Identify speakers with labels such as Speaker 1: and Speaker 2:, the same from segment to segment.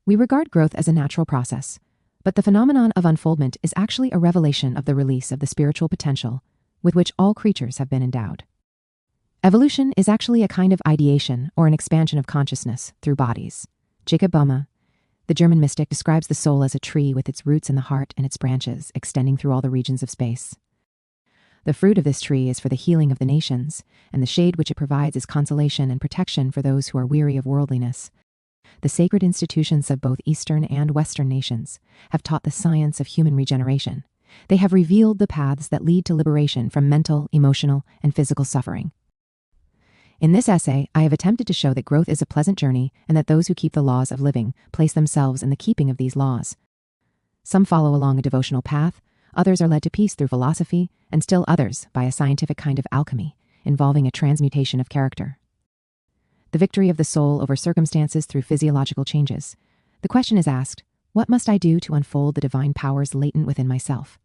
Speaker 1: We regard growth as a natural process, but the phenomenon of unfoldment is actually a revelation of the release of the spiritual potential with which all creatures have been endowed. Evolution is actually a kind of ideation or an expansion of consciousness through bodies. Jacob Boehme, the German mystic, describes the soul as a tree with its roots in the heart and its branches extending through all the regions of space. The fruit of this tree is for the healing of the nations, and the shade which it provides is consolation and protection for those who are weary of worldliness. The sacred institutions of both Eastern and Western nations have taught the science of human regeneration. They have revealed the paths that lead to liberation from mental, emotional, and physical suffering. In this essay, I have attempted to show that growth is a pleasant journey and that those who keep the laws of living place themselves in the keeping of these laws. Some follow along a devotional path, others are led to peace through philosophy, and still others by a scientific kind of alchemy involving a transmutation of character. The victory of the soul over circumstances through physiological changes. The question is asked, what must I do to unfold the divine powers latent within myself?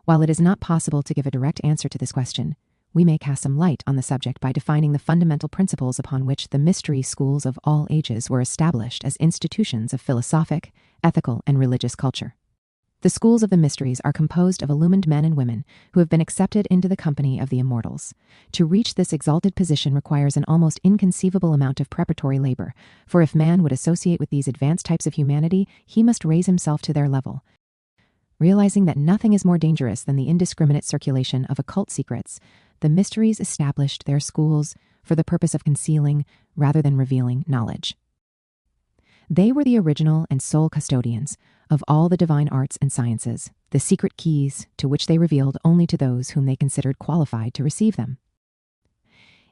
Speaker 1: While it is not possible to give a direct answer to this question, we may cast some light on the subject by defining the fundamental principles upon which the mystery schools of all ages were established as institutions of philosophic, ethical, and religious culture. The schools of the mysteries are composed of illumined men and women who have been accepted into the company of the immortals. To reach this exalted position requires an almost inconceivable amount of preparatory labor, for if man would associate with these advanced types of humanity, he must raise himself to their level. Realizing that nothing is more dangerous than the indiscriminate circulation of occult secrets, the mysteries established their schools for the purpose of concealing rather than revealing knowledge. They were the original and sole custodians of all the divine arts and sciences, the secret keys to which they revealed only to those whom they considered qualified to receive them.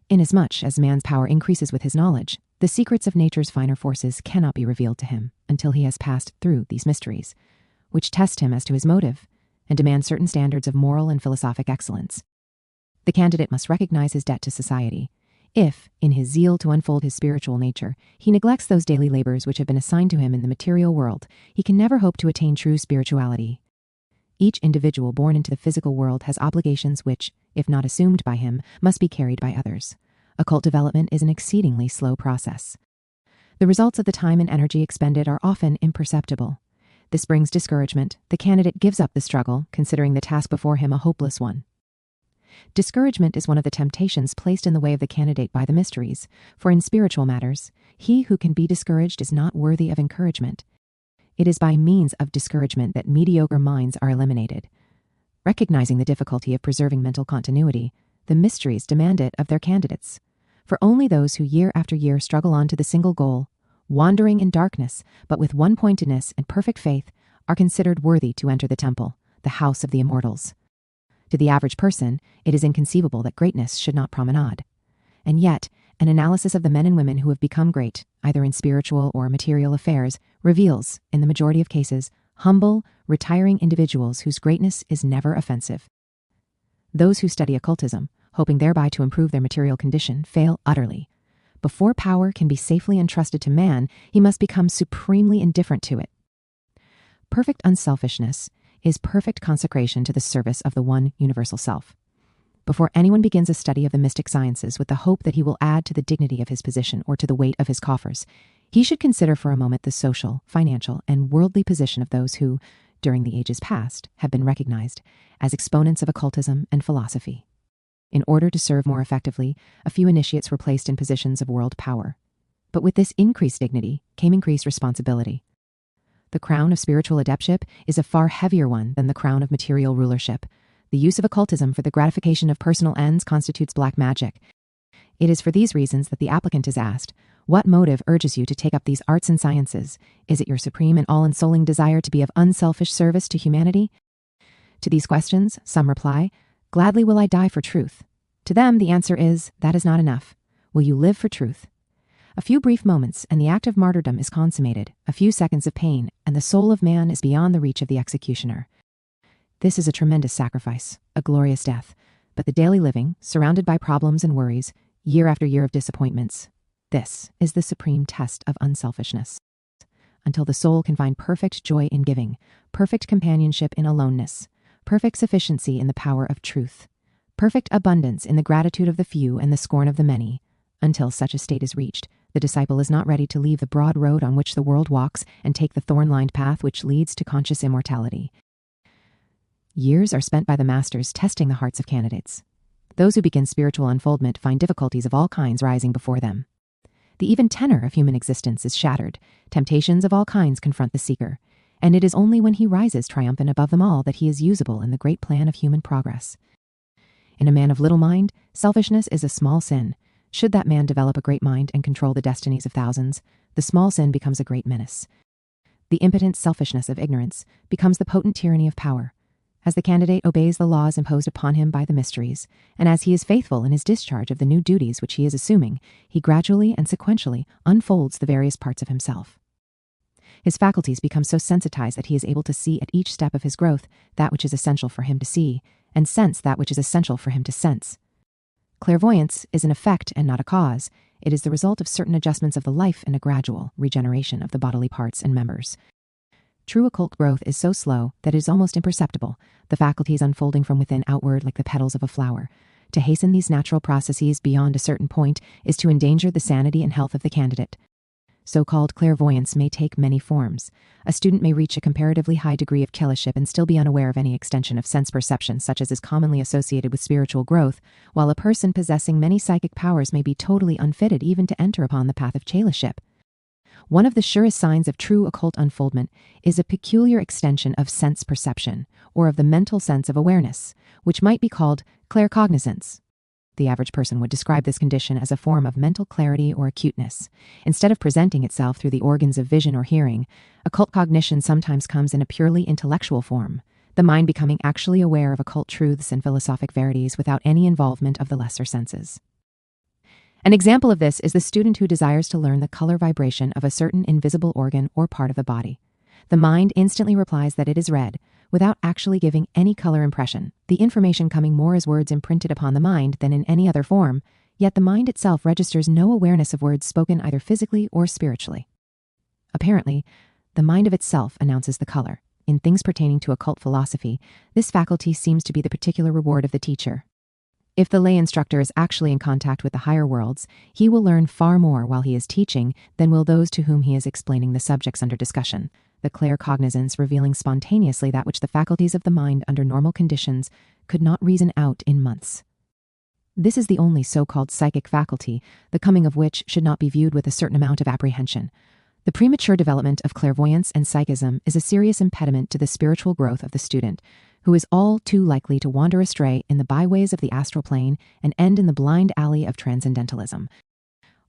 Speaker 1: Inasmuch as man's power increases with his knowledge, the secrets of nature's finer forces cannot be revealed to him until he has passed through these mysteries, which test him as to his motive and demand certain standards of moral and philosophic excellence. The candidate must recognize his debt to society. If, in his zeal to unfold his spiritual nature, he neglects those daily labors which have been assigned to him in the material world, he can never hope to attain true spirituality. Each individual born into the physical world has obligations which, if not assumed by him, must be carried by others. Occult development is an exceedingly slow process. The results of the time and energy expended are often imperceptible. This brings discouragement. The candidate gives up the struggle, considering the task before him a hopeless one. Discouragement is one of the temptations placed in the way of the candidate by the mysteries, for in spiritual matters, he who can be discouraged is not worthy of encouragement. It is by means of discouragement that mediocre minds are eliminated. Recognizing the difficulty of preserving mental continuity, the mysteries demand it of their candidates. For only those who year after year struggle on to the single goal, wandering in darkness, but with one-pointedness and perfect faith, are considered worthy to enter the temple, the house of the immortals. To the average person, it is inconceivable that greatness should not promenade. And yet, an analysis of the men and women who have become great, either in spiritual or material affairs, reveals, in the majority of cases, humble, retiring individuals whose greatness is never offensive. Those who study occultism, hoping thereby to improve their material condition, fail utterly. Before power can be safely entrusted to man, he must become supremely indifferent to it. Perfect unselfishness is perfect consecration to the service of the one universal self. Before anyone begins a study of the mystic sciences with the hope that he will add to the dignity of his position or to the weight of his coffers, he should consider for a moment the social, financial, and worldly position of those who, during the ages past, have been recognized as exponents of occultism and philosophy. In order to serve more effectively, a few initiates were placed in positions of world power. But with this increased dignity came increased responsibility. The crown of spiritual adeptship is a far heavier one than the crown of material rulership. The use of occultism for the gratification of personal ends constitutes black magic. It is for these reasons that the applicant is asked, what motive urges you to take up these arts and sciences? Is it your supreme and all-ensouling desire to be of unselfish service to humanity? To these questions, some reply, gladly will I die for truth. To them, the answer is, that is not enough. Will you live for truth? A few brief moments, and the act of martyrdom is consummated. A few seconds of pain, and the soul of man is beyond the reach of the executioner. This is a tremendous sacrifice, a glorious death. But the daily living, surrounded by problems and worries, year after year of disappointments, this is the supreme test of unselfishness. Until the soul can find perfect joy in giving, perfect companionship in aloneness, perfect sufficiency in the power of truth, perfect abundance in the gratitude of the few and the scorn of the many, until such a state is reached, The disciple is not ready to leave the broad road on which the world walks and take the thorn-lined path which leads to conscious immortality. Years are spent by the masters testing the hearts of candidates. Those who begin spiritual unfoldment find difficulties of all kinds rising before them. The even tenor of human existence is shattered. Temptations of all kinds confront the seeker, and it is only when he rises triumphant above them all that he is usable in the great plan of human progress. In a man of little mind, selfishness is a small sin. Should that man develop a great mind and control the destinies of thousands, the small sin becomes a great menace. The impotent selfishness of ignorance becomes the potent tyranny of power. As the candidate obeys the laws imposed upon him by the mysteries, and as he is faithful in his discharge of the new duties which he is assuming, he gradually and sequentially unfolds the various parts of himself. His faculties become so sensitized that he is able to see at each step of his growth that which is essential for him to see, and sense that which is essential for him to sense. Clairvoyance is an effect and not a cause. It is the result of certain adjustments of the life and a gradual regeneration of the bodily parts and members. True occult growth is so slow that it is almost imperceptible, the faculties unfolding from within outward like the petals of a flower. To hasten these natural processes beyond a certain point is to endanger the sanity and health of the candidate. So-called clairvoyance may take many forms. A student may reach a comparatively high degree of keliship and still be unaware of any extension of sense perception such as is commonly associated with spiritual growth, while a person possessing many psychic powers may be totally unfitted even to enter upon the path of cheliship. One of the surest signs of true occult unfoldment is a peculiar extension of sense perception, or of the mental sense of awareness, which might be called claircognizance. The average person would describe this condition as a form of mental clarity or acuteness. Instead of presenting itself through the organs of vision or hearing, occult cognition sometimes comes in a purely intellectual form, the mind becoming actually aware of occult truths and philosophic verities without any involvement of the lesser senses. An example of this is the student who desires to learn the color vibration of a certain invisible organ or part of the body. The mind instantly replies that it is red, without actually giving any color impression, the information coming more as words imprinted upon the mind than in any other form, yet the mind itself registers no awareness of words spoken either physically or spiritually. Apparently, the mind of itself announces the color. In things pertaining to occult philosophy, this faculty seems to be the particular reward of the teacher. If the lay instructor is actually in contact with the higher worlds, he will learn far more while he is teaching than will those to whom he is explaining the subjects under discussion, the claircognizance revealing spontaneously that which the faculties of the mind under normal conditions could not reason out in months. This is the only so-called psychic faculty, the coming of which should not be viewed with a certain amount of apprehension. The premature development of clairvoyance and psychism is a serious impediment to the spiritual growth of the student, who is all too likely to wander astray in the byways of the astral plane and end in the blind alley of transcendentalism.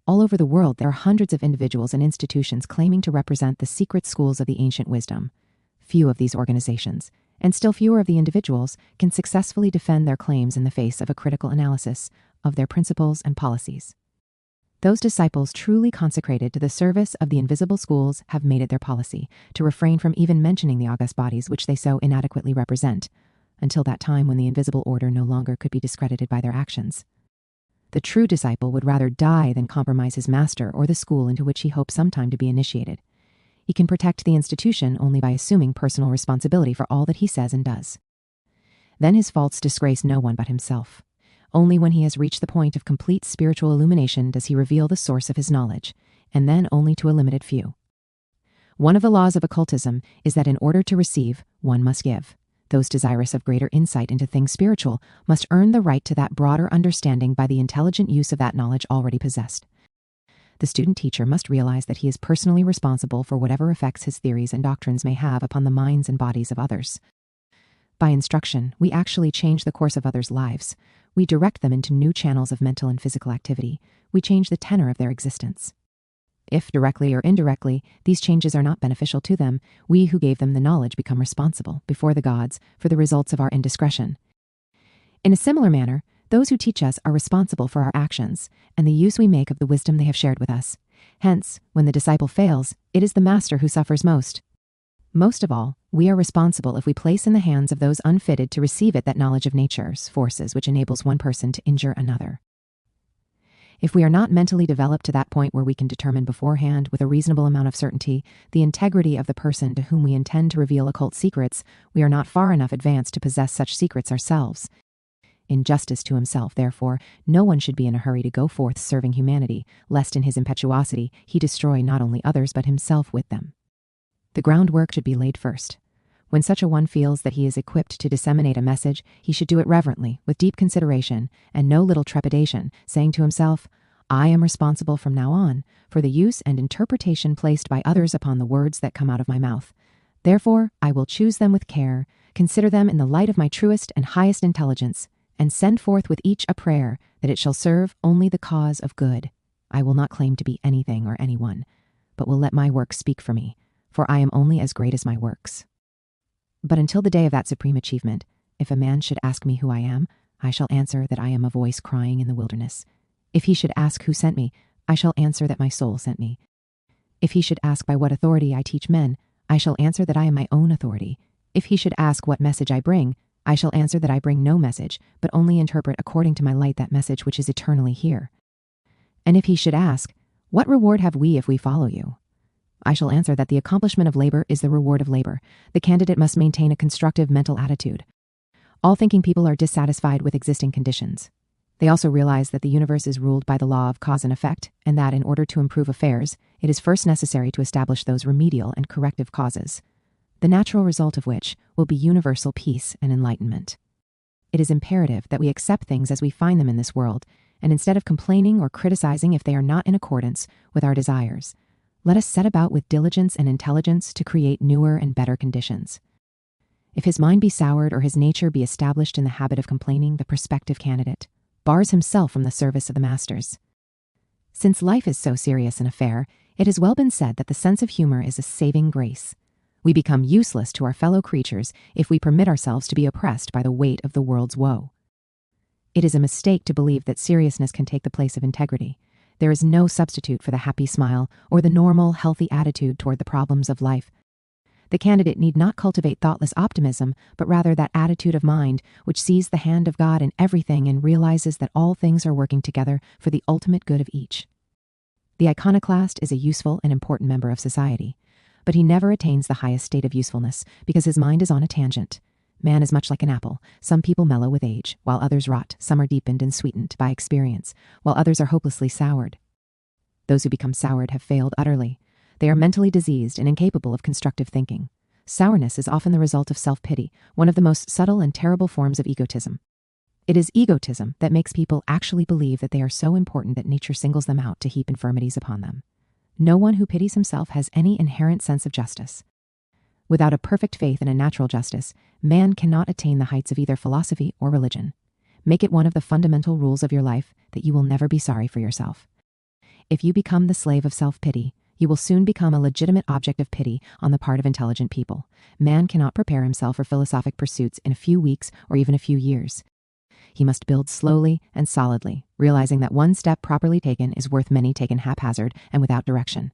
Speaker 1: All over the world, there are hundreds of individuals and institutions claiming to represent the secret schools of the ancient wisdom. Few of these organizations, and still fewer of the individuals, can successfully defend their claims in the face of a critical analysis of their principles and policies. Those disciples truly consecrated to the service of the invisible schools have made it their policy to refrain from even mentioning the august bodies which they so inadequately represent, until that time when the invisible order no longer could be discredited by their actions. The true disciple would rather die than compromise his master or the school into which he hopes sometime to be initiated. He can protect the institution only by assuming personal responsibility for all that he says and does. Then his faults disgrace no one but himself. Only when he has reached the point of complete spiritual illumination does he reveal the source of his knowledge, and then only to a limited few. One of the laws of occultism is that in order to receive, one must give. Those desirous of greater insight into things spiritual must earn the right to that broader understanding by the intelligent use of that knowledge already possessed. The student teacher must realize that he is personally responsible for whatever effects his theories and doctrines may have upon the minds and bodies of others. By instruction, we actually change the course of others' lives. We direct them into new channels of mental and physical activity. We change the tenor of their existence. If, directly or indirectly, these changes are not beneficial to them, we who gave them the knowledge become responsible, before the gods, for the results of our indiscretion. In a similar manner, those who teach us are responsible for our actions, and the use we make of the wisdom they have shared with us. Hence, when the disciple fails, it is the master who suffers most. Most of all, we are responsible if we place in the hands of those unfitted to receive it that knowledge of nature's forces which enables one person to injure another. If we are not mentally developed to that point where we can determine beforehand with a reasonable amount of certainty the integrity of the person to whom we intend to reveal occult secrets, we are not far enough advanced to possess such secrets ourselves. In justice to himself, therefore, no one should be in a hurry to go forth serving humanity, lest in his impetuosity he destroy not only others but himself with them. The groundwork should be laid first. When such a one feels that he is equipped to disseminate a message, he should do it reverently, with deep consideration, and no little trepidation, saying to himself, I am responsible from now on for the use and interpretation placed by others upon the words that come out of my mouth. Therefore, I will choose them with care, consider them in the light of my truest and highest intelligence, and send forth with each a prayer that it shall serve only the cause of good. I will not claim to be anything or anyone, but will let my works speak for me, for I am only as great as my works. But until the day of that supreme achievement, if a man should ask me who I am, I shall answer that I am a voice crying in the wilderness. If he should ask who sent me, I shall answer that my soul sent me. If he should ask by what authority I teach men, I shall answer that I am my own authority. If he should ask what message I bring, I shall answer that I bring no message, but only interpret according to my light that message which is eternally here. And if he should ask, what reward have we if we follow you? I shall answer that the accomplishment of labor is the reward of labor. The candidate must maintain a constructive mental attitude. All thinking people are dissatisfied with existing conditions. They also realize that the universe is ruled by the law of cause and effect, and that in order to improve affairs, it is first necessary to establish those remedial and corrective causes, the natural result of which will be universal peace and enlightenment. It is imperative that we accept things as we find them in this world, and instead of complaining or criticizing if they are not in accordance with our desires, let us set about with diligence and intelligence to create newer and better conditions. If his mind be soured or his nature be established in the habit of complaining, the prospective candidate bars himself from the service of the masters. Since life is so serious an affair, it has well been said that the sense of humor is a saving grace. We become useless to our fellow creatures if we permit ourselves to be oppressed by the weight of the world's woe. It is a mistake to believe that seriousness can take the place of integrity. There is no substitute for the happy smile or the normal, healthy attitude toward the problems of life. The candidate need not cultivate thoughtless optimism, but rather that attitude of mind which sees the hand of God in everything and realizes that all things are working together for the ultimate good of each. The iconoclast is a useful and important member of society, but he never attains the highest state of usefulness because his mind is on a tangent. Man is much like an apple. Some people mellow with age, while others rot. Some are deepened and sweetened by experience, while others are hopelessly soured. Those who become soured have failed utterly. They are mentally diseased and incapable of constructive thinking. Sourness is often the result of self-pity, one of the most subtle and terrible forms of egotism. It is egotism that makes people actually believe that they are so important that nature singles them out to heap infirmities upon them. No one who pities himself has any inherent sense of justice. Without a perfect faith in a natural justice, man cannot attain the heights of either philosophy or religion. Make it one of the fundamental rules of your life that you will never be sorry for yourself. If you become the slave of self-pity, you will soon become a legitimate object of pity on the part of intelligent people. Man cannot prepare himself for philosophic pursuits in a few weeks or even a few years. He must build slowly and solidly, realizing that one step properly taken is worth many taken haphazard and without direction.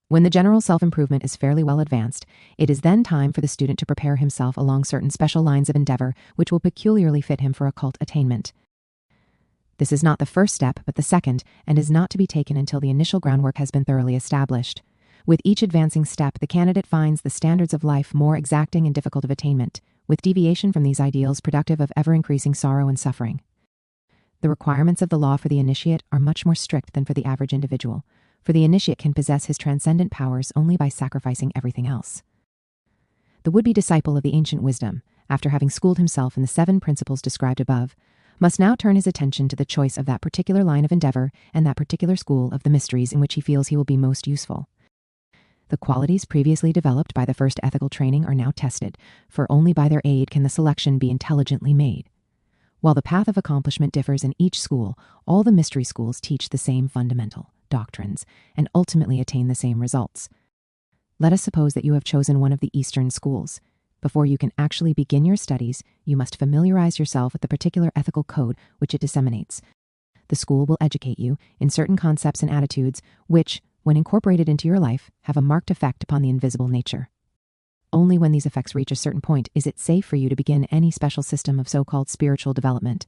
Speaker 1: When the general self-improvement is fairly well advanced, it is then time for the student to prepare himself along certain special lines of endeavor which will peculiarly fit him for occult attainment. This is not the first step, but the second, and is not to be taken until the initial groundwork has been thoroughly established. With each advancing step, the candidate finds the standards of life more exacting and difficult of attainment, with deviation from these ideals productive of ever-increasing sorrow and suffering. The requirements of the law for the initiate are much more strict than for the average individual, for the initiate can possess his transcendent powers only by sacrificing everything else. The would-be disciple of the ancient wisdom, after having schooled himself in the 7 principles described above, must now turn his attention to the choice of that particular line of endeavor and that particular school of the mysteries in which he feels he will be most useful. The qualities previously developed by the first ethical training are now tested, for only by their aid can the selection be intelligently made. While the path of accomplishment differs in each school, all the mystery schools teach the same fundamental doctrines and ultimately attain the same results. Let us suppose that you have chosen one of the Eastern schools. Before you can actually begin your studies, you must familiarize yourself with the particular ethical code which it disseminates. The school will educate you in certain concepts and attitudes which, when incorporated into your life, have a marked effect upon the invisible nature. Only when these effects reach a certain point is it safe for you to begin any special system of so-called spiritual development.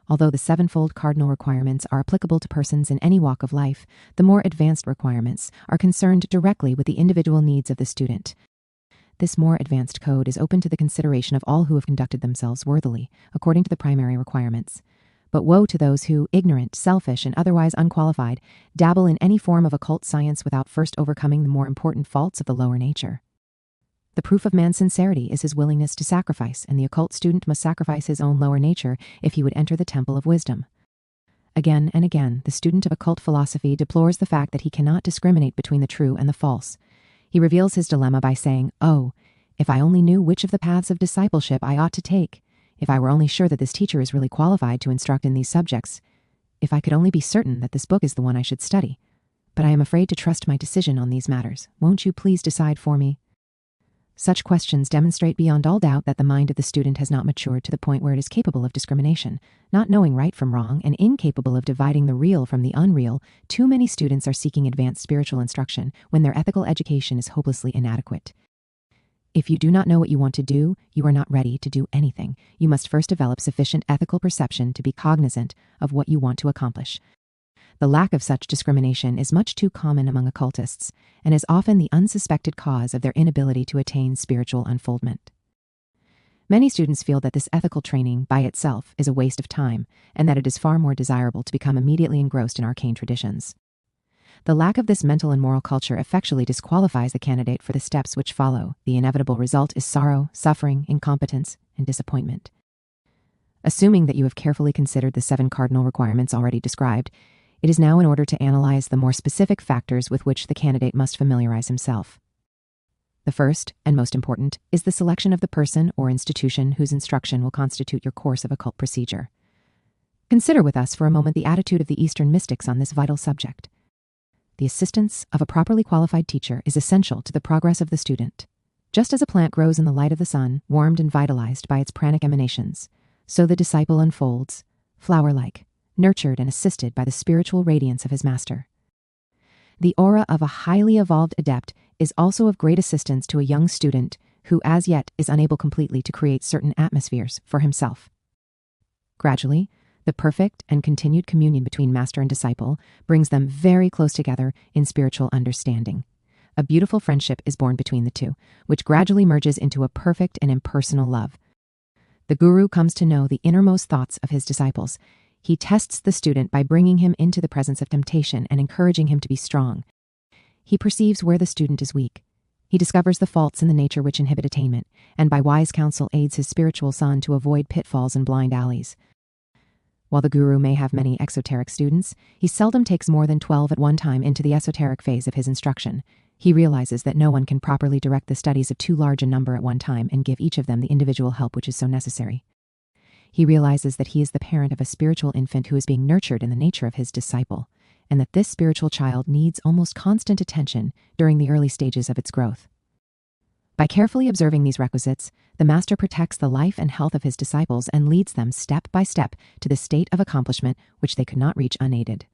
Speaker 1: Although the 7-fold cardinal requirements are applicable to persons in any walk of life, the more advanced requirements are concerned directly with the individual needs of the student. this more advanced code is open to the consideration of all who have conducted themselves worthily, according to the primary requirements. But woe to those who, ignorant, selfish, and otherwise unqualified, dabble in any form of occult science without first overcoming the more important faults of the lower nature. The proof of man's sincerity is his willingness to sacrifice, and the occult student must sacrifice his own lower nature if he would enter the temple of wisdom. Again and again, the student of occult philosophy deplores the fact that he cannot discriminate between the true and the false. He reveals his dilemma by saying, "Oh, if I only knew which of the paths of discipleship I ought to take, if I were only sure that this teacher is really qualified to instruct in these subjects, if I could only be certain that this book is the one I should study. But I am afraid to trust my decision on these matters. Won't you please decide for me?" Such questions demonstrate beyond all doubt that the mind of the student has not matured to the point where it is capable of discrimination. Not knowing right from wrong and incapable of dividing the real from the unreal, too many students are seeking advanced spiritual instruction when their ethical education is hopelessly inadequate. If you do not know what you want to do, you are not ready to do anything. You must first develop sufficient ethical perception to be cognizant of what you want to accomplish. The lack of such discrimination is much too common among occultists and is often the unsuspected cause of their inability to attain spiritual unfoldment. Many students feel that this ethical training by itself is a waste of time and that it is far more desirable to become immediately engrossed in arcane traditions. The lack of this mental and moral culture effectually disqualifies the candidate for the steps which follow. The inevitable result is sorrow, suffering, incompetence, and disappointment. Assuming that you have carefully considered the 7 cardinal requirements already described, it is now in order to analyze the more specific factors with which the candidate must familiarize himself. The first, and most important, is the selection of the person or institution whose instruction will constitute your course of occult procedure. Consider with us for a moment the attitude of the Eastern mystics on this vital subject. The assistance of a properly qualified teacher is essential to the progress of the student. Just as a plant grows in the light of the sun, warmed and vitalized by its pranic emanations, so the disciple unfolds, flower-like, nurtured and assisted by the spiritual radiance of his master. The aura of a highly evolved adept is also of great assistance to a young student who as yet is unable completely to create certain atmospheres for himself. Gradually, the perfect and continued communion between master and disciple brings them very close together in spiritual understanding. A beautiful friendship is born between the two, which gradually merges into a perfect and impersonal love. The guru comes to know the innermost thoughts of his disciples. He tests the student by bringing him into the presence of temptation and encouraging him to be strong. He perceives where the student is weak. He discovers the faults in the nature which inhibit attainment, and by wise counsel aids his spiritual son to avoid pitfalls and blind alleys. While the guru may have many exoteric students, he seldom takes more than 12 at one time into the esoteric phase of his instruction. He realizes that no one can properly direct the studies of too large a number at one time and give each of them the individual help which is so necessary. He realizes that he is the parent of a spiritual infant who is being nurtured in the nature of his disciple, and that this spiritual child needs almost constant attention during the early stages of its growth. By carefully observing these requisites, the master protects the life and health of his disciples and leads them step by step to the state of accomplishment which they could not reach unaided.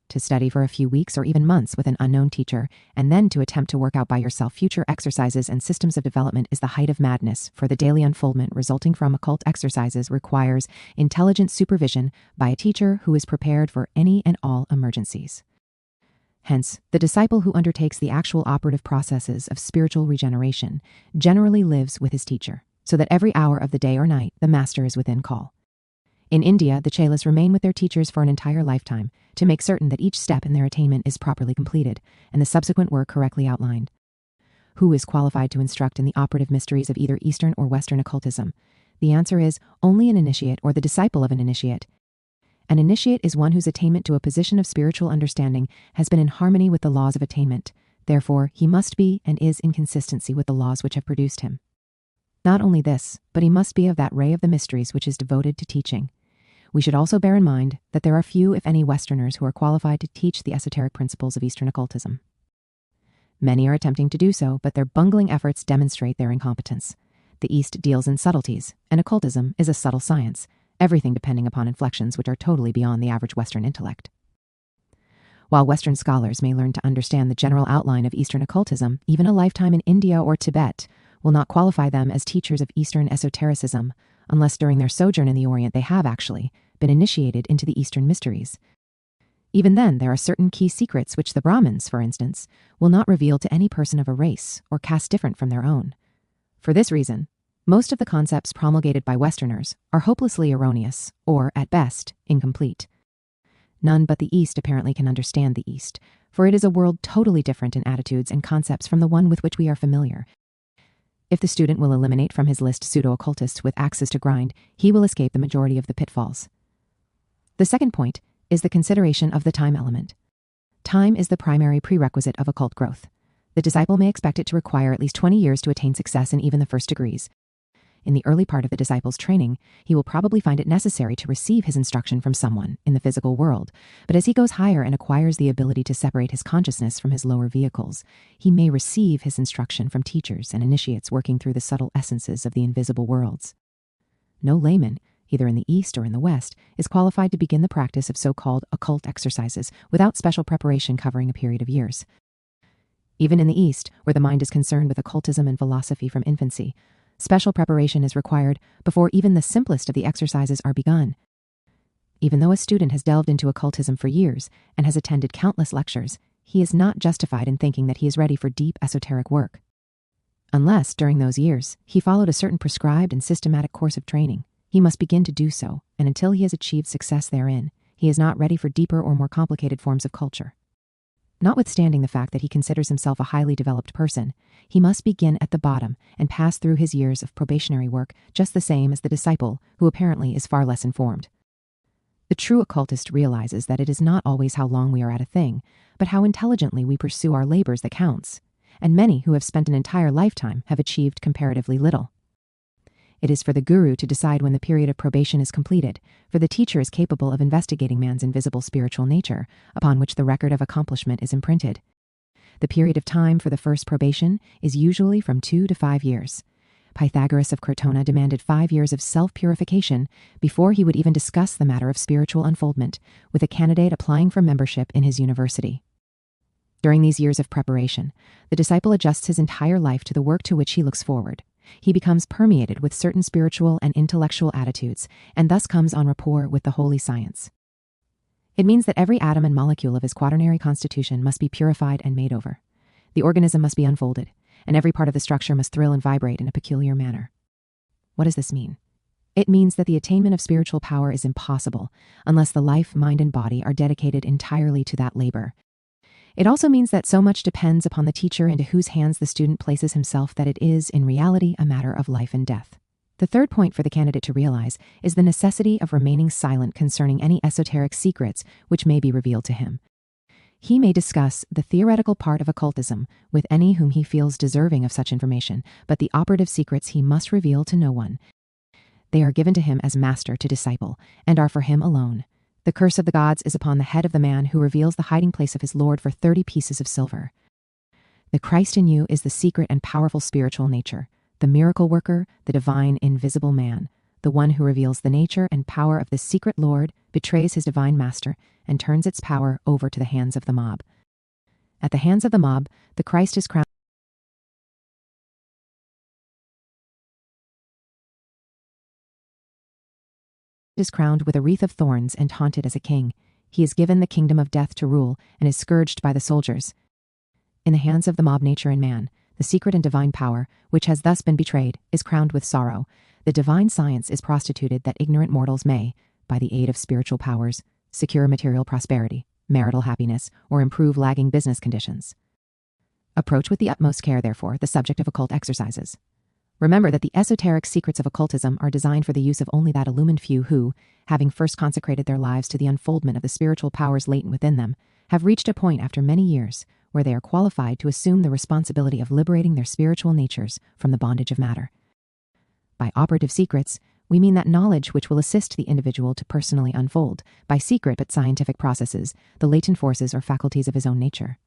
Speaker 1: To study for a few weeks or even months with an unknown teacher, and then to attempt to work out by yourself future exercises and systems of development is the height of madness, for the daily unfoldment resulting from occult exercises requires intelligent supervision by a teacher who is prepared for any and all emergencies. Hence, the disciple who undertakes the actual operative processes of spiritual regeneration generally lives with his teacher, so that every hour of the day or night the master is within call. In India, the chelas remain with their teachers for an entire lifetime to make certain that each step in their attainment is properly completed and the subsequent work correctly outlined. Who is qualified to instruct in the operative mysteries of either Eastern or Western occultism? The answer is only an initiate or the disciple of an initiate. An initiate is one whose attainment to a position of spiritual understanding has been in harmony with the laws of attainment. Therefore, he must be and is in consistency with the laws which have produced him. Not only this, but he must be of that ray of the mysteries which is devoted to teaching. We should also bear in mind that there are few, if any, Westerners who are qualified to teach the esoteric principles of Eastern occultism. Many are attempting to do so, but their bungling efforts demonstrate their incompetence. The East deals in subtleties, and occultism is a subtle science, everything depending upon inflections which are totally beyond the average Western intellect. While Western scholars may learn to understand the general outline of Eastern occultism, even a lifetime in India or Tibet will not qualify them as teachers of Eastern esotericism, unless during their sojourn in the Orient they have actually been initiated into the Eastern mysteries. Even then, there are certain key secrets which the Brahmins, for instance, will not reveal to any person of a race or caste different from their own. For this reason, most of the concepts promulgated by Westerners are hopelessly erroneous or, at best, incomplete. None but the East apparently can understand the East, for it is a world totally different in attitudes and concepts from the one with which we are familiar. If the student will eliminate from his list pseudo-occultists with axes to grind, he will escape the majority of the pitfalls. The second point is the consideration of the time element. Time is the primary prerequisite of occult growth. The disciple may expect it to require at least 20 years to attain success in even the first degrees. In the early part of the disciple's training, he will probably find it necessary to receive his instruction from someone in the physical world, but as he goes higher and acquires the ability to separate his consciousness from his lower vehicles, he may receive his instruction from teachers and initiates working through the subtle essences of the invisible worlds. No layman, either in the East or in the West, is qualified to begin the practice of so-called occult exercises without special preparation covering a period of years. Even in the East, where the mind is concerned with occultism and philosophy from infancy, special preparation is required before even the simplest of the exercises are begun. Even though a student has delved into occultism for years and has attended countless lectures, he is not justified in thinking that he is ready for deep esoteric work. Unless, during those years, he followed a certain prescribed and systematic course of training, he must begin to do so, and until he has achieved success therein, he is not ready for deeper or more complicated forms of culture. Notwithstanding the fact that he considers himself a highly developed person, he must begin at the bottom and pass through his years of probationary work just the same as the disciple, who apparently is far less informed. The true occultist realizes that it is not always how long we are at a thing, but how intelligently we pursue our labors that counts, and many who have spent an entire lifetime have achieved comparatively little. It is for the guru to decide when the period of probation is completed, for the teacher is capable of investigating man's invisible spiritual nature, upon which the record of accomplishment is imprinted. The period of time for the first probation is usually from 2 to 5 years. Pythagoras of Crotona demanded 5 years of self-purification before he would even discuss the matter of spiritual unfoldment with a candidate applying for membership in his university. During these years of preparation, the disciple adjusts his entire life to the work to which he looks forward. He becomes permeated with certain spiritual and intellectual attitudes, and thus comes en rapport with the holy science. It means that every atom and molecule of his quaternary constitution must be purified and made over. The organism must be unfolded, and every part of the structure must thrill and vibrate in a peculiar manner. What does this mean? It means that the attainment of spiritual power is impossible unless the life, mind, and body are dedicated entirely to that labor. It also means that so much depends upon the teacher into whose hands the student places himself that it is, in reality, a matter of life and death. The third point for the candidate to realize is the necessity of remaining silent concerning any esoteric secrets which may be revealed to him. He may discuss the theoretical part of occultism with any whom he feels deserving of such information, but the operative secrets he must reveal to no one. They are given to him as master to disciple, and are for him alone. The curse of the gods is upon the head of the man who reveals the hiding place of his Lord for 30 pieces of silver. The Christ in you is the secret and powerful spiritual nature, the miracle worker, the divine invisible man, the one who reveals the nature and power of this secret Lord, betrays his divine master, and turns its power over to the hands of the mob. At the hands of the mob, the Christ is crowned with a wreath of thorns and taunted as a king. He is given the kingdom of death to rule and is scourged by the soldiers. In the hands of the mob nature in man, the secret and divine power, which has thus been betrayed, is crowned with sorrow. The divine science is prostituted that ignorant mortals may, by the aid of spiritual powers, secure material prosperity, marital happiness, or improve lagging business conditions. Approach with the utmost care, therefore, the subject of occult exercises. Remember that the esoteric secrets of occultism are designed for the use of only that illumined few who, having first consecrated their lives to the unfoldment of the spiritual powers latent within them, have reached a point after many years where they are qualified to assume the responsibility of liberating their spiritual natures from the bondage of matter. By operative secrets, we mean that knowledge which will assist the individual to personally unfold, by secret but scientific processes, the latent forces or faculties of his own nature.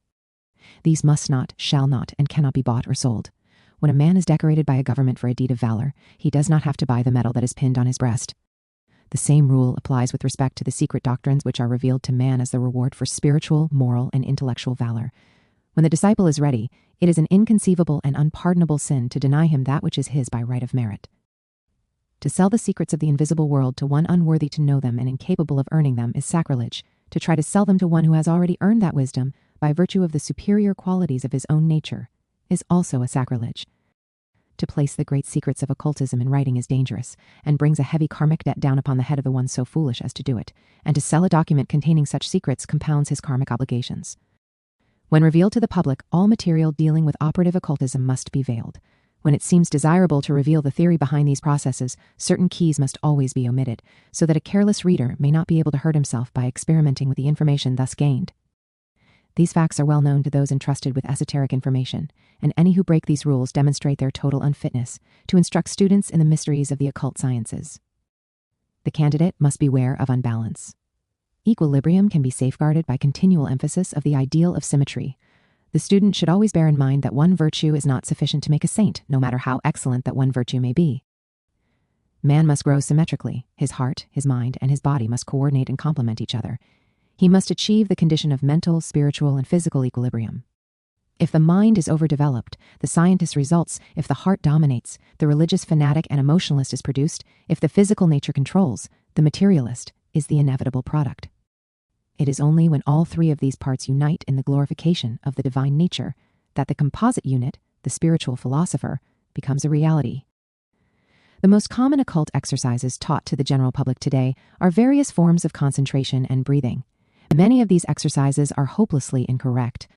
Speaker 1: These must not, shall not, and cannot be bought or sold. When a man is decorated by a government for a deed of valor, he does not have to buy the medal that is pinned on his breast. The same rule applies with respect to the secret doctrines which are revealed to man as the reward for spiritual, moral, and intellectual valor. When the disciple is ready, it is an inconceivable and unpardonable sin to deny him that which is his by right of merit. To sell the secrets of the invisible world to one unworthy to know them and incapable of earning them is sacrilege. to try to sell them to one who has already earned that wisdom by virtue of the superior qualities of his own nature is also a sacrilege. To place the great secrets of occultism in writing is dangerous and brings a heavy karmic debt down upon the head of the one so foolish as to do it, and to sell a document containing such secrets compounds his karmic obligations. When revealed to the public, all material dealing with operative occultism must be veiled. When it seems desirable to reveal the theory behind these processes, certain keys must always be omitted, so that a careless reader may not be able to hurt himself by experimenting with the information thus gained. These facts are well known to those entrusted with esoteric information, and any who break these rules demonstrate their total unfitness to instruct students in the mysteries of the occult sciences. The candidate must beware of unbalance. Equilibrium can be safeguarded by continual emphasis of the ideal of symmetry. The student should always bear in mind that one virtue is not sufficient to make a saint, no matter how excellent that one virtue may be. Man must grow symmetrically. His heart, his mind, and his body must coordinate and complement each other. He must achieve the condition of mental, spiritual, and physical equilibrium. If the mind is overdeveloped, the scientist results. If the heart dominates, the religious fanatic and emotionalist is produced. If the physical nature controls, the materialist is the inevitable product. It is only when all three of these parts unite in the glorification of the divine nature that the composite unit, the spiritual philosopher, becomes a reality. The most common occult exercises taught to the general public today are various forms of concentration and breathing. Many of these exercises are hopelessly incorrect.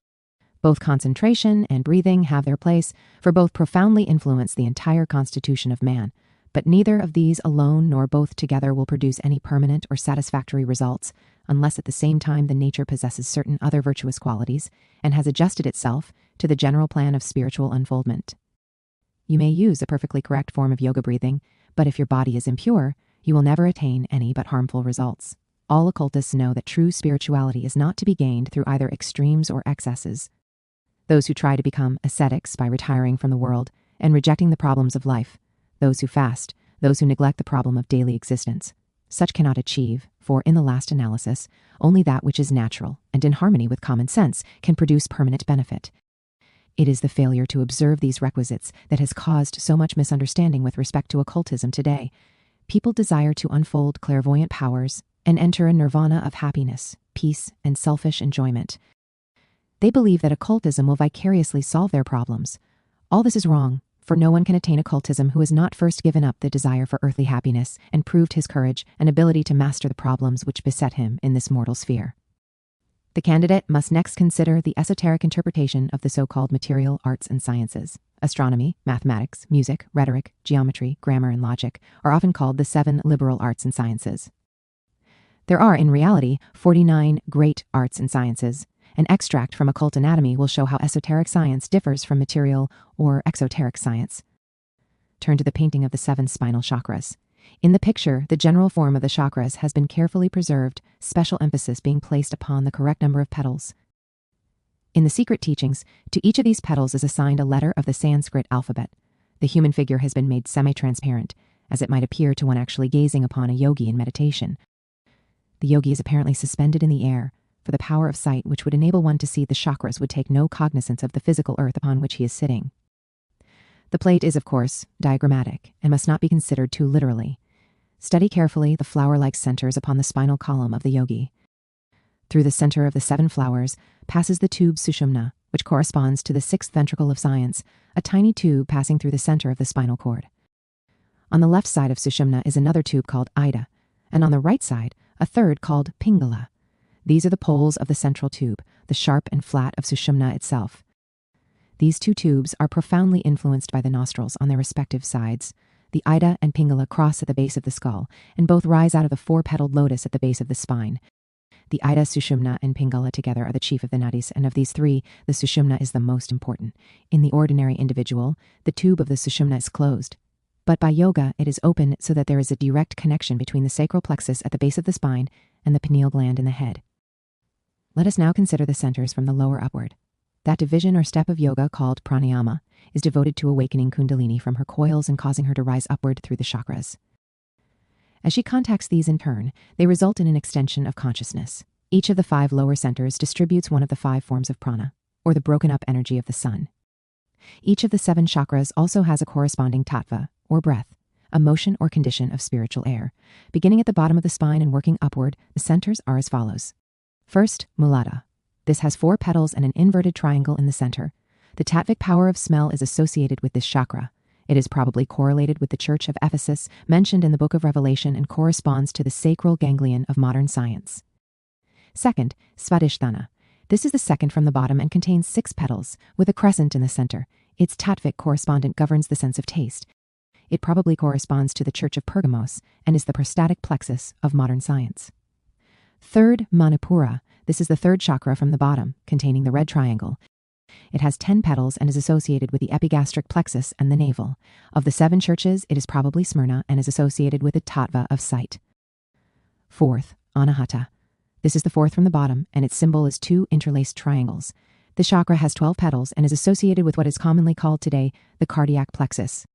Speaker 1: Both concentration and breathing have their place, for both profoundly influence the entire constitution of man, but neither of these alone nor both together will produce any permanent or satisfactory results unless at the same time the nature possesses certain other virtuous qualities and has adjusted itself to the general plan of spiritual unfoldment. You may use a perfectly correct form of yoga breathing, but if your body is impure, you will never attain any but harmful results. All occultists know that true spirituality is not to be gained through either extremes or excesses. Those who try to become ascetics by retiring from the world and rejecting the problems of life, those who fast, those who neglect the problem of daily existence, such cannot achieve, for in the last analysis, only that which is natural and in harmony with common sense can produce permanent benefit. It is the failure to observe these requisites that has caused so much misunderstanding with respect to occultism today. People desire to unfold clairvoyant powers and enter a nirvana of happiness, peace, and selfish enjoyment. They believe that occultism will vicariously solve their problems. All this is wrong, for no one can attain occultism who has not first given up the desire for earthly happiness and proved his courage and ability to master the problems which beset him in this mortal sphere. The candidate must next consider the esoteric interpretation of the so-called material arts and sciences. Astronomy, mathematics, music, rhetoric, geometry, grammar, and logic are often called the 7 liberal arts and sciences. There are, in reality, 49 great arts and sciences. An extract from Occult Anatomy will show how esoteric science differs from material or exoteric science. Turn to the painting of the 7 spinal chakras. In the picture, the general form of the chakras has been carefully preserved, special emphasis being placed upon the correct number of petals. In the secret teachings, to each of these petals is assigned a letter of the Sanskrit alphabet. The human figure has been made semi-transparent, as it might appear to one actually gazing upon a yogi in meditation. The yogi is apparently suspended in the air, for the power of sight which would enable one to see the chakras would take no cognizance of the physical earth upon which he is sitting. The plate is, of course, diagrammatic and must not be considered too literally. Study carefully the flower-like centers upon the spinal column of the yogi. Through the center of the 7 flowers passes the tube Sushumna, which corresponds to the 6th ventricle of science, a tiny tube passing through the center of the spinal cord. On the left side of Sushumna is another tube called Ida, and on the right side, a third called Pingala. These are the poles of the central tube, the sharp and flat of Sushumna itself. These 2 tubes are profoundly influenced by the nostrils on their respective sides. The Ida and Pingala cross at the base of the skull, and both rise out of the 4-petaled lotus at the base of the spine. The Ida, Sushumna, and Pingala together are the chief of the nadis, and of these 3, the Sushumna is the most important. In the ordinary individual, the tube of the Sushumna is closed. But by yoga, it is open so that there is a direct connection between the sacral plexus at the base of the spine and the pineal gland in the head. Let us now consider the centers from the lower upward. That division or step of yoga called pranayama is devoted to awakening Kundalini from her coils and causing her to rise upward through the chakras. As she contacts these in turn, they result in an extension of consciousness. Each of the 5 lower centers distributes one of the 5 forms of prana, or the broken up energy of the sun. Each of the 7 chakras also has a corresponding tattva, or breath, a motion or condition of spiritual air. Beginning at the bottom of the spine and working upward, the centers are as follows. First, Mulata. This has 4 petals and an inverted triangle in the center. The Tattvic power of smell is associated with this chakra. It is probably correlated with the Church of Ephesus mentioned in the Book of Revelation and corresponds to the sacral ganglion of modern science. Second, Svadhisthana. This is the second from the bottom and contains 6 petals, with a crescent in the center. Its Tattvic correspondent governs the sense of taste. It probably corresponds to the Church of Pergamos and is the prostatic plexus of modern science. Third, Manipura. This is the third chakra from the bottom, containing the red triangle. It has 10 petals and is associated with the epigastric plexus and the navel. Of the 7 churches, it is probably Smyrna and is associated with the tattva of sight. Fourth, Anahata. This is the fourth from the bottom, and its symbol is 2 interlaced triangles. The chakra has 12 petals and is associated with what is commonly called today the cardiac plexus.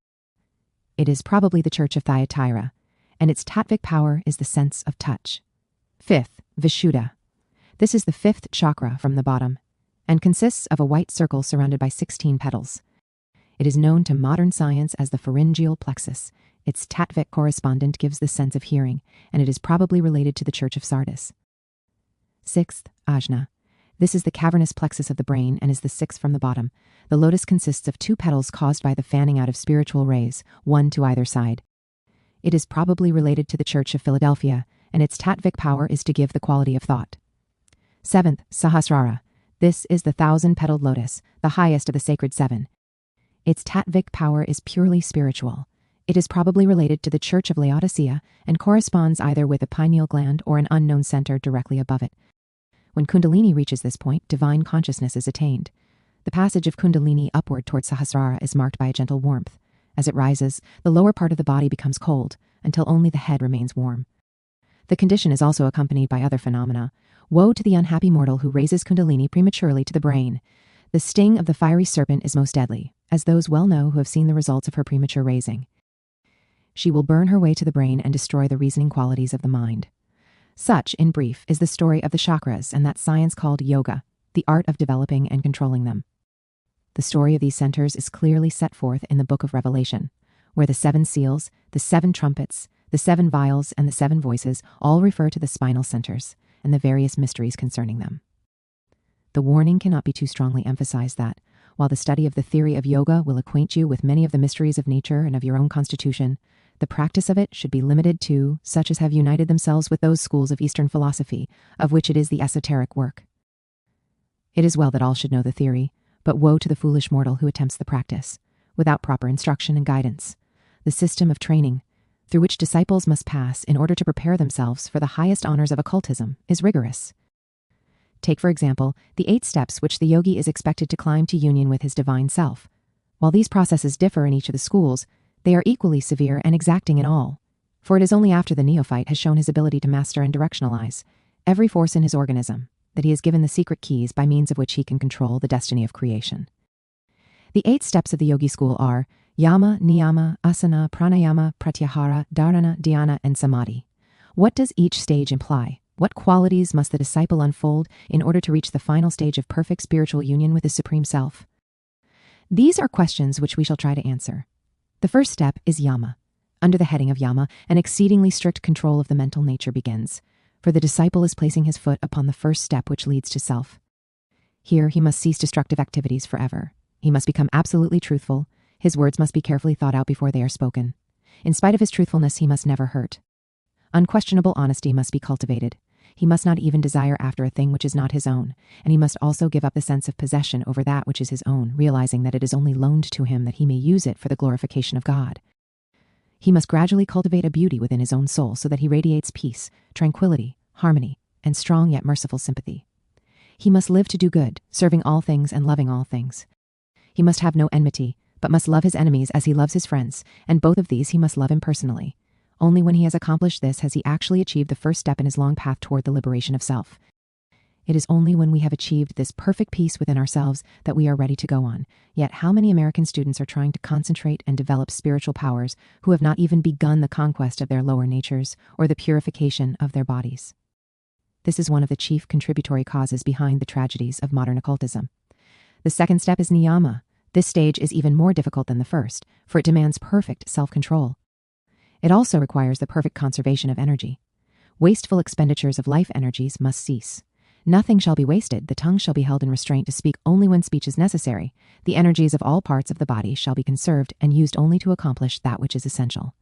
Speaker 1: It is probably the Church of Thyatira, and its Tattvic power is the sense of touch. Fifth, Vishuddha. This is the 5th chakra from the bottom, and consists of a white circle surrounded by 16 petals. It is known to modern science as the pharyngeal plexus. Its Tattvic correspondent gives the sense of hearing, and it is probably related to the Church of Sardis. Sixth, Ajna. This is the cavernous plexus of the brain and is the 6th from the bottom. The lotus consists of 2 petals caused by the fanning out of spiritual rays, 1 to either side. It is probably related to the Church of Philadelphia, and its Tattvic power is to give the quality of thought. Seventh, Sahasrara. This is the 1,000-petaled lotus, the highest of the sacred 7. Its Tattvic power is purely spiritual. It is probably related to the Church of Laodicea and corresponds either with a pineal gland or an unknown center directly above it. When Kundalini reaches this point, divine consciousness is attained. The passage of Kundalini upward towards Sahasrara is marked by a gentle warmth. As it rises, the lower part of the body becomes cold, until only the head remains warm. The condition is also accompanied by other phenomena. Woe to the unhappy mortal who raises Kundalini prematurely to the brain. The sting of the fiery serpent is most deadly, as those well know who have seen the results of her premature raising. She will burn her way to the brain and destroy the reasoning qualities of the mind. Such, in brief, is the story of the chakras and that science called yoga, the art of developing and controlling them. The story of these centers is clearly set forth in the Book of Revelation, where the 7 seals, the 7 trumpets, the 7 vials, and the 7 voices all refer to the spinal centers and the various mysteries concerning them. The warning cannot be too strongly emphasized that, while the study of the theory of yoga will acquaint you with many of the mysteries of nature and of your own constitution, the practice of it should be limited to such as have united themselves with those schools of Eastern philosophy, of which it is the esoteric work. It is well that all should know the theory, but woe to the foolish mortal who attempts the practice, without proper instruction and guidance. The system of training, through which disciples must pass in order to prepare themselves for the highest honors of occultism, is rigorous. Take, for example, the 8 steps which the yogi is expected to climb to union with his divine self. While these processes differ in each of the schools, they are equally severe and exacting in all, for it is only after the neophyte has shown his ability to master and directionalize every force in his organism that he is given the secret keys by means of which he can control the destiny of creation. The 8 steps of the yogi school are Yama, Niyama, Asana, Pranayama, Pratyahara, Dharana, Dhyana, and Samadhi. What does each stage imply? What qualities must the disciple unfold in order to reach the final stage of perfect spiritual union with his Supreme Self? These are questions which we shall try to answer. The first step is Yama. Under the heading of Yama, an exceedingly strict control of the mental nature begins, for the disciple is placing his foot upon the first step which leads to self. Here he must cease destructive activities forever. He must become absolutely truthful. His words must be carefully thought out before they are spoken. In spite of his truthfulness, he must never hurt. Unquestionable honesty must be cultivated. He must not even desire after a thing which is not his own, and he must also give up the sense of possession over that which is his own, realizing that it is only loaned to him that he may use it for the glorification of God. He must gradually cultivate a beauty within his own soul so that he radiates peace, tranquility, harmony, and strong yet merciful sympathy. He must live to do good, serving all things and loving all things. He must have no enmity, but must love his enemies as he loves his friends, and both of these he must love impersonally. Only when he has accomplished this has he actually achieved the first step in his long path toward the liberation of self. It is only when we have achieved this perfect peace within ourselves that we are ready to go on. Yet how many American students are trying to concentrate and develop spiritual powers who have not even begun the conquest of their lower natures or the purification of their bodies? This is one of the chief contributory causes behind the tragedies of modern occultism. The second step is Niyama. This stage is even more difficult than the first, for it demands perfect self-control. It also requires the perfect conservation of energy. Wasteful expenditures of life energies must cease. Nothing shall be wasted, the tongue shall be held in restraint to speak only when speech is necessary. The energies of all parts of the body shall be conserved and used only to accomplish that which is essential.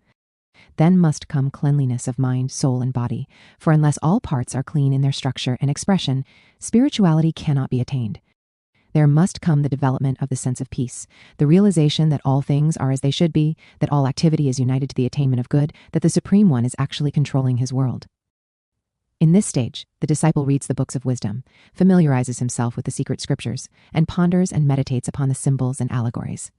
Speaker 1: Then must come cleanliness of mind, soul, and body, for unless all parts are clean in their structure and expression, spirituality cannot be attained. There must come the development of the sense of peace, the realization that all things are as they should be, that all activity is united to the attainment of good, that the Supreme One is actually controlling his world. In this stage, the disciple reads the books of wisdom, familiarizes himself with the secret scriptures, and ponders and meditates upon the symbols and allegories.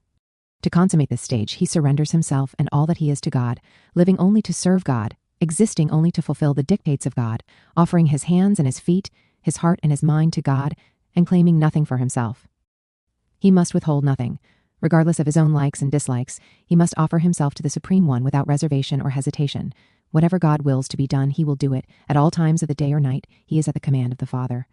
Speaker 1: To consummate this stage, he surrenders himself and all that he is to God, living only to serve God, existing only to fulfill the dictates of God, offering his hands and his feet, his heart and his mind to God, and claiming nothing for himself. He must withhold nothing. Regardless of his own likes and dislikes, he must offer himself to the Supreme One without reservation or hesitation. Whatever God wills to be done, he will do it. At all times of the day or night, he is at the command of the Father.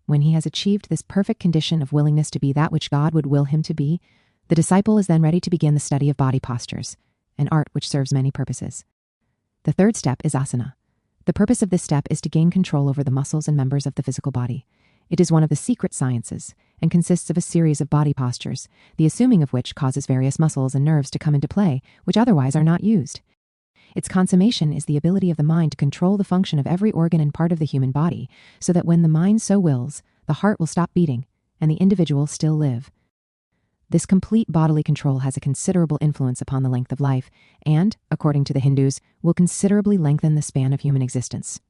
Speaker 1: When he has achieved this perfect condition of willingness to be that which God would will him to be, the disciple is then ready to begin the study of body postures, an art which serves many purposes. The third step is asana. The purpose of this step is to gain control over the muscles and members of the physical body. It is one of the secret sciences and consists of a series of body postures, the assuming of which causes various muscles and nerves to come into play, which otherwise are not used. Its consummation is the ability of the mind to control the function of every organ and part of the human body, so that when the mind so wills, the heart will stop beating, and the individual still live. This complete bodily control has a considerable influence upon the length of life and, according to the Hindus, will considerably lengthen the span of human existence.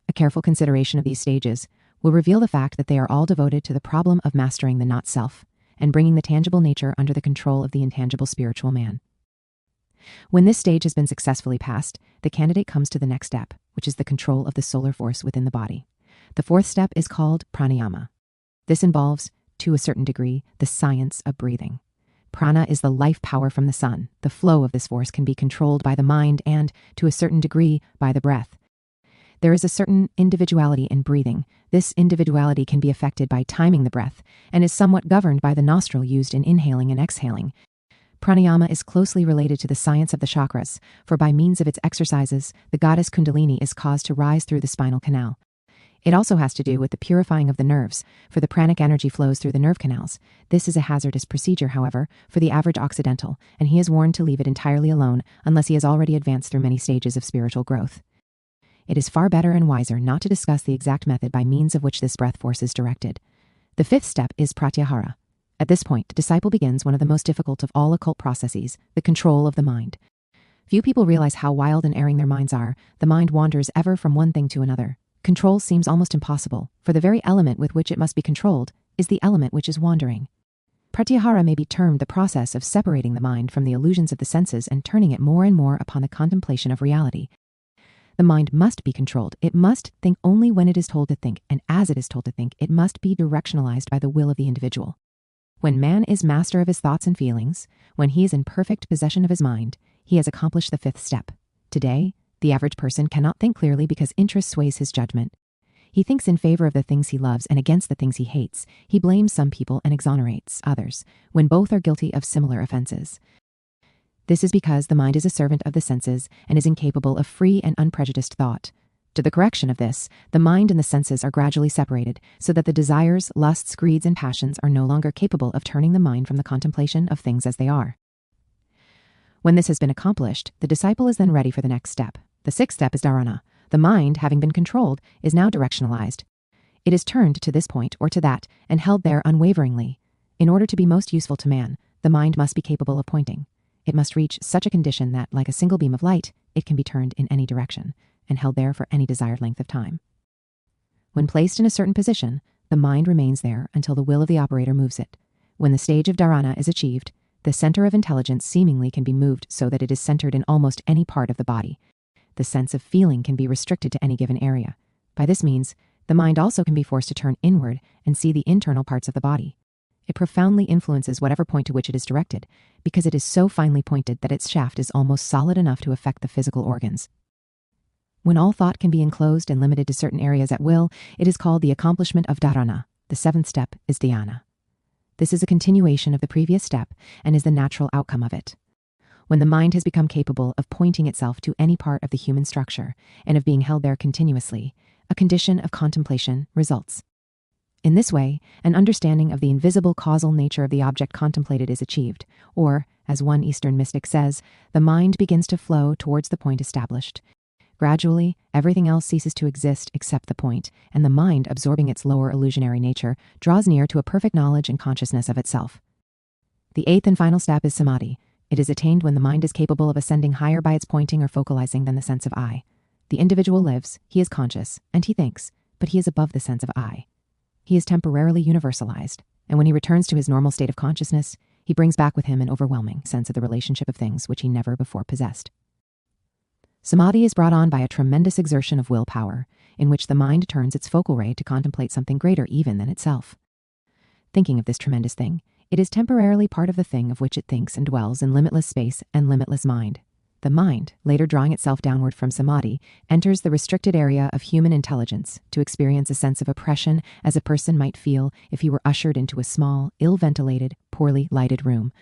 Speaker 1: A careful consideration of these stages will reveal the fact that they are all devoted to the problem of mastering the not-self and bringing the tangible nature under the control of the intangible spiritual man. When this stage has been successfully passed, the candidate comes to the next step, which is the control of the solar force within the body. The fourth step is called pranayama. This involves, to a certain degree, the science of breathing. Prana is the life power from the sun. The flow of this force can be controlled by the mind and, to a certain degree, by the breath. There is a certain individuality in breathing. This individuality can be affected by timing the breath and is somewhat governed by the nostril used in inhaling and exhaling. Pranayama is closely related to the science of the chakras, for by means of its exercises, the goddess Kundalini is caused to rise through the spinal canal. It also has to do with the purifying of the nerves, for the pranic energy flows through the nerve canals. This is a hazardous procedure, however, for the average Occidental, and he is warned to leave it entirely alone unless he has already advanced through many stages of spiritual growth. It is far better and wiser not to discuss the exact method by means of which this breath force is directed. The fifth step is pratyahara. At this point, the disciple begins one of the most difficult of all occult processes, the control of the mind. Few people realize how wild and erring their minds are. The mind wanders ever from one thing to another. Control seems almost impossible, for the very element with which it must be controlled is the element which is wandering. Pratyahara may be termed the process of separating the mind from the illusions of the senses and turning it more and more upon the contemplation of reality. The mind must be controlled. It must think only when it is told to think, and as it is told to think, it must be directionalized by the will of the individual. When man is master of his thoughts and feelings, when he is in perfect possession of his mind, he has accomplished the fifth step. Today, the average person cannot think clearly because interest sways his judgment. He thinks in favor of the things he loves and against the things he hates. He blames some people and exonerates others, when both are guilty of similar offenses. This is because the mind is a servant of the senses and is incapable of free and unprejudiced thought. To the correction of this, the mind and the senses are gradually separated so that the desires, lusts, greeds, and passions are no longer capable of turning the mind from the contemplation of things as they are. When this has been accomplished, the disciple is then ready for the next step. The sixth step is dharana. The mind, having been controlled, is now directionalized. It is turned to this point or to that and held there unwaveringly. In order to be most useful to man, the mind must be capable of pointing. It must reach such a condition that, like a single beam of light, it can be turned in any direction and held there for any desired length of time. When placed in a certain position, the mind remains there until the will of the operator moves it. When the stage of dharana is achieved, the center of intelligence seemingly can be moved so that it is centered in almost any part of the body. The sense of feeling can be restricted to any given area. By this means, the mind also can be forced to turn inward and see the internal parts of the body. It profoundly influences whatever point to which it is directed, because it is so finely pointed that its shaft is almost solid enough to affect the physical organs. When all thought can be enclosed and limited to certain areas at will, it is called the accomplishment of dharana. The seventh step is dhyana. This is a continuation of the previous step and is the natural outcome of it. When the mind has become capable of pointing itself to any part of the human structure and of being held there continuously, a condition of contemplation results. In this way, an understanding of the invisible causal nature of the object contemplated is achieved, or, as one Eastern mystic says, the mind begins to flow towards the point established. Gradually, everything else ceases to exist except the point, and the mind, absorbing its lower illusionary nature, draws near to a perfect knowledge and consciousness of itself. The eighth and final step is samadhi. It is attained when the mind is capable of ascending higher by its pointing or focalizing than the sense of I. The individual lives, he is conscious, and he thinks, but he is above the sense of I. He is temporarily universalized, and when he returns to his normal state of consciousness, he brings back with him an overwhelming sense of the relationship of things which he never before possessed. Samadhi is brought on by a tremendous exertion of willpower, in which the mind turns its focal ray to contemplate something greater even than itself. Thinking of this tremendous thing, it is temporarily part of the thing of which it thinks and dwells in limitless space and limitless mind. The mind, later drawing itself downward from samadhi, enters the restricted area of human intelligence to experience a sense of oppression as a person might feel if he were ushered into a small, ill-ventilated, poorly lighted room